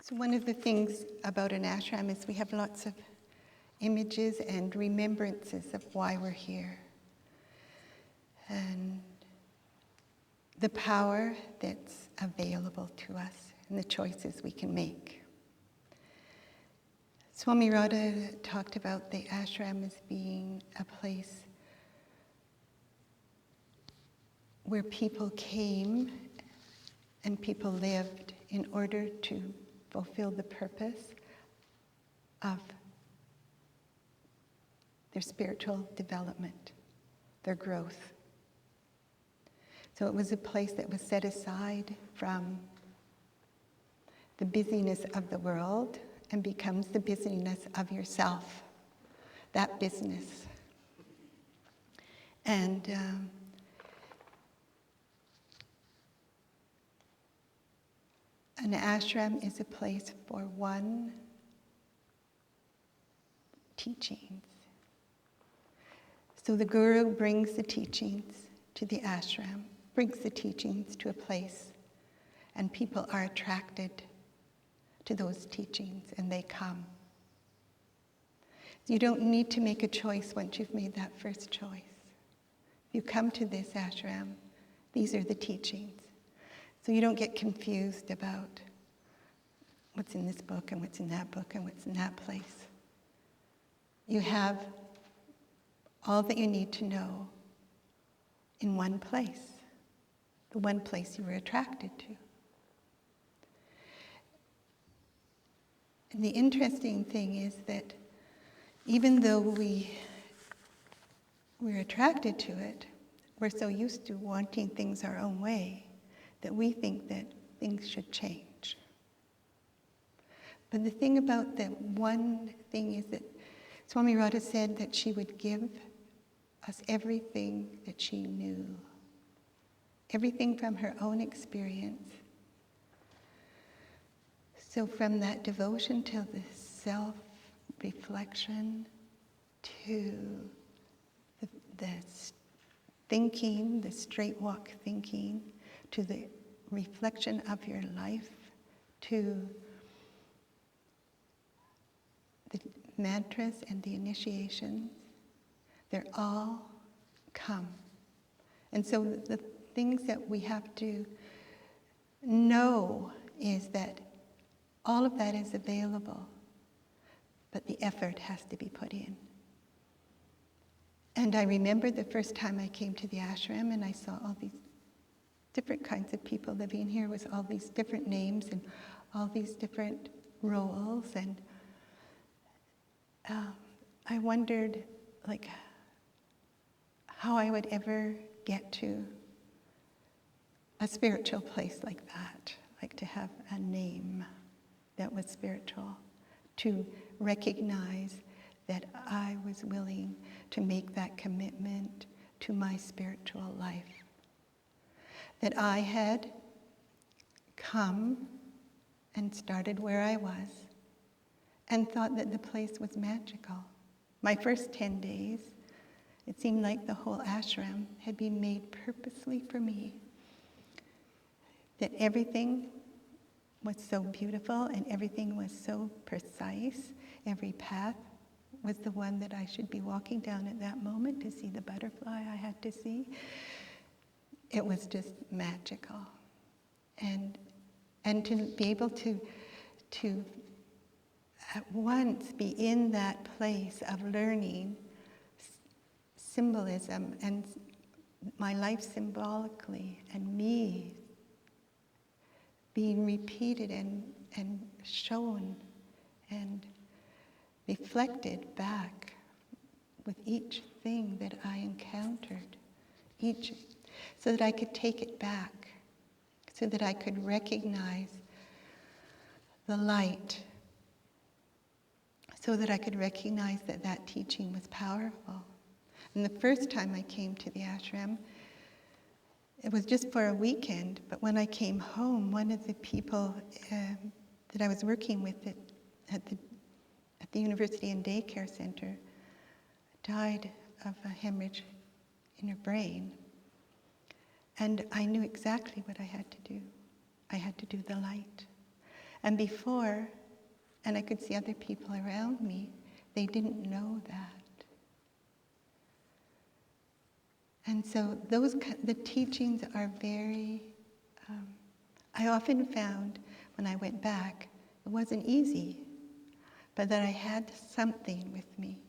So one of the things about an ashram is we have lots of images and remembrances of why we're here. And the power that's available to us and the choices we can make. Swami Radhananda talked about the ashram as being a place where people came and people lived in order to fulfill the purpose of their spiritual development, their growth. So it was a place that was set aside from the busyness of the world and becomes the busyness of yourself, that business. And an ashram is a place for one teachings. So the guru brings the teachings to the ashram, brings the teachings to a place, and people are attracted to those teachings and they come. You don't need to make a choice once you've made that first choice. If you come to this ashram, these are the teachings. So you don't get confused about what's in this book and what's in that book and what's in that place. You have all that you need to know in one place, the one place you were attracted to. And the interesting thing is that even though we're attracted to it, we're so used to wanting things our own way that we think that things should change. But the thing about that one thing is that Swami Radha said that she would give us everything that she knew, everything from her own experience. So from that devotion to the self-reflection, to the thinking, the straight walk thinking, to the reflection of your life, to the mantras and the initiations, they're all come. And so the things that we have to know is that all of that is available, but the effort has to be put in. And I remember the first time I came to the ashram and I saw all these different kinds of people living here with all these different names and all these different roles. And I wondered, how I would ever get to a spiritual place like that, like to have a name that was spiritual, to recognize that I was willing to make that commitment to my spiritual life. That I had come and started where I was and thought that the place was magical. My first 10 days, it seemed like the whole ashram had been made purposely for me. That everything was so beautiful and everything was so precise. Every path was the one that I should be walking down at that moment to see the butterfly I had to see. It was just magical. And to be able to at once be in that place of learning symbolism and my life symbolically and me being repeated and shown and reflected back with each thing that I encountered, so that I could take it back, so that I could recognize the light, so that I could recognize that that teaching was powerful. And the first time I came to the ashram, it was just for a weekend, but when I came home, one of the people that I was working with at the University and Daycare Center died of a hemorrhage in her brain. And I knew exactly what I had to do. I had to do the light. And before, and I could see other people around me, they didn't know that. And so the teachings are very, I often found when I went back, it wasn't easy, but that I had something with me,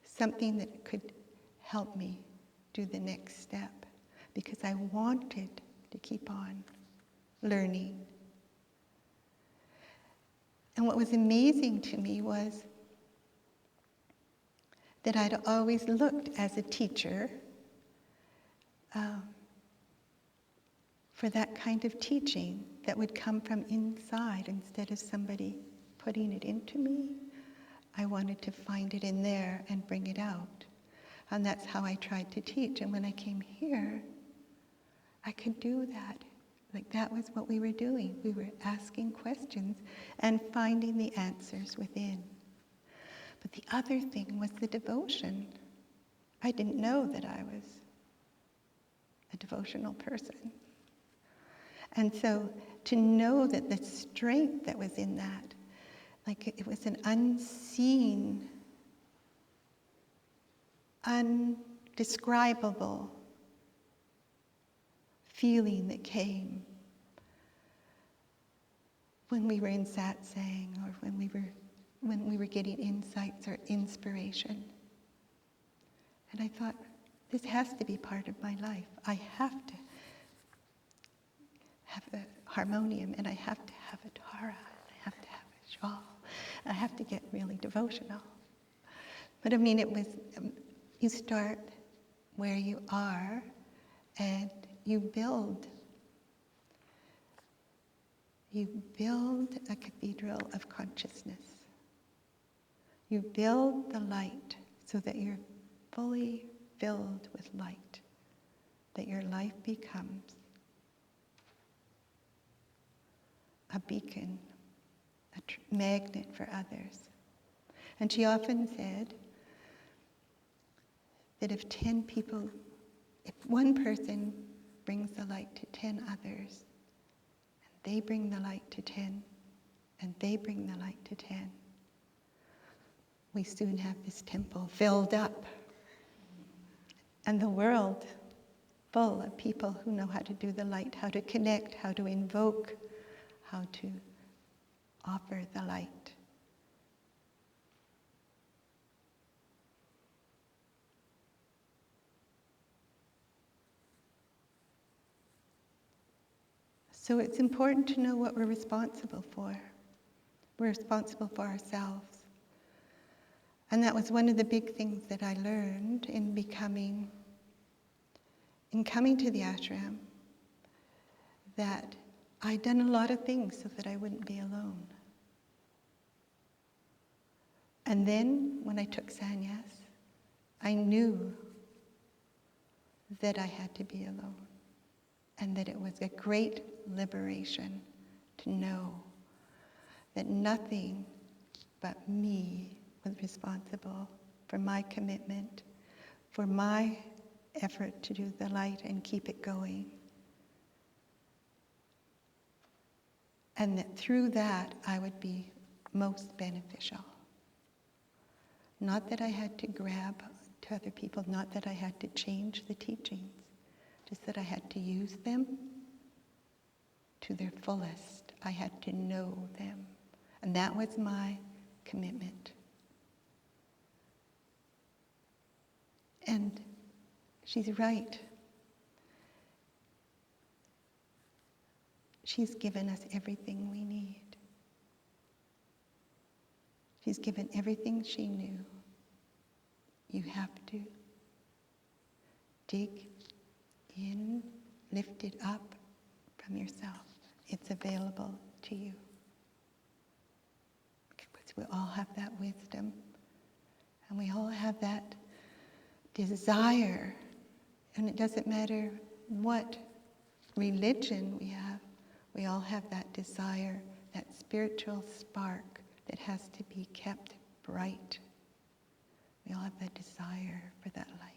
something that could help me do the next step, because I wanted to keep on learning. And what was amazing to me was that I'd always looked as a teacher for that kind of teaching that would come from inside instead of somebody putting it into me. I wanted to find it in there and bring it out. And that's how I tried to teach. And when I came here, I could do that. Like that was what we were doing. We were asking questions and finding the answers within. But the other thing was the devotion. I didn't know that I was a devotional person. And so to know that the strength that was in that, like it was an unseen, undescribable feeling that came when we were in Satsang or when we were getting insights or inspiration. And I thought, this has to be part of my life. I have to have a harmonium, and I have to have a Tara, and I have to have a shawl. I have to get really devotional. But I mean, it was, you start where you are, and you build a cathedral of consciousness. You build the light so that you're fully filled with light, that your life becomes a beacon, a magnet for others. And she often said that if one person brings the light to 10 others, and they bring the light to 10, and they bring the light to 10, we soon have this temple filled up, and the world full of people who know how to do the light, how to connect, how to invoke, how to offer the light. So it's important to know what we're responsible for. We're responsible for ourselves. And that was one of the big things that I learned in coming to the ashram, that I'd done a lot of things so that I wouldn't be alone. And then when I took sannyas, I knew that I had to be alone, and that it was a great liberation to know that nothing but me was responsible for my commitment, for my effort to do the light and keep it going. And that through that I would be most beneficial. Not that I had to grab to other people, not that I had to change the teachings, just that I had to use them to their fullest. I had to know them. And that was my commitment. And she's right. She's given us everything we need. She's given everything she knew. You have to dig in, lift it up from yourself. It's available to you. Because we all have that wisdom, and we all have that desire, and it doesn't matter what religion we all have that desire, that spiritual spark that has to be kept bright. We all have that desire for that light.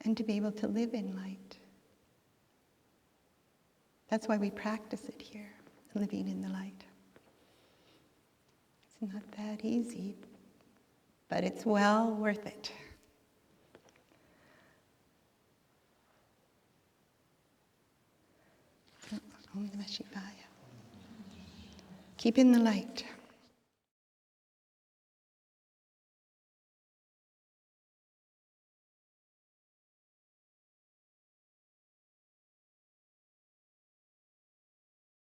And to be able to live in light. That's why we practice it here. living in the light. It's not that easy, but it's well worth it. Om Namah Shivaya. Keep in the light.